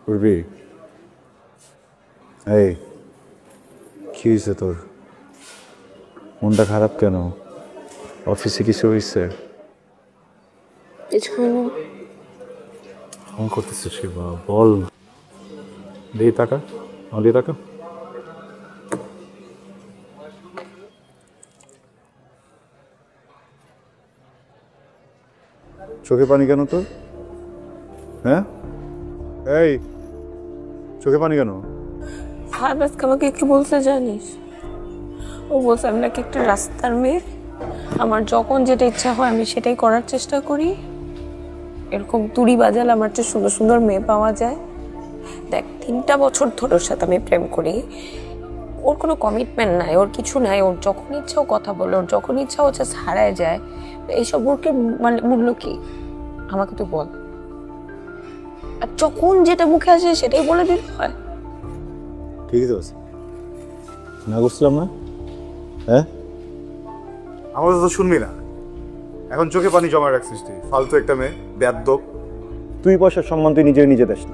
উর্বি, এই কি হয়েছে তোর? মনটা খারাপ কেন? অফিসে কিছু হয়েছে? কিছু হয় না। ফোন করতেছিস কি বা বল। দিয়ে টাকা দিয়ে টাকা। চোখে পানি কেন তোর? হ্যাঁ, এই চোখে পানি কেন? ফাহাদ আজকে আমাকে কি বলতে জানিস? ও বলছে আমি নাকি একটা রাস্তার মেয়ে, আমার যখন যেটা ইচ্ছা হয় আমি সেটাই করার চেষ্টা করি, এরকম তুড়ি বাজালে আমার চেয়ে সুন্দর সুন্দর মেয়ে পাওয়া যায়। দেখ 3টা বছর ধরে ওর সাথে আমি প্রেম করি, ওর কোনো কমিটমেন্ট নাই, ওর কিছু নাই, ওর যখন ইচ্ছা ও কথা বলে, ওর যখন ইচ্ছা ও জাস্ট হারায় যায়। এইসব ওরকে মানে মূল্য কি আমাকে তুই বল। আর যখন যেটা মুখে আসে সেটাই বলে দিতে হয়। ঠিকই তো আছে, না করছিলাম না? হ্যাঁ, আমার কথা তো শুনবি না। এখন চোখে পানি জমা রাখছিস তুই, ফালতু একটা মেয়ে, বেয়াদ্দপ। তুই পয়সার সম্মান তুই নিজে নিজে দেশ না।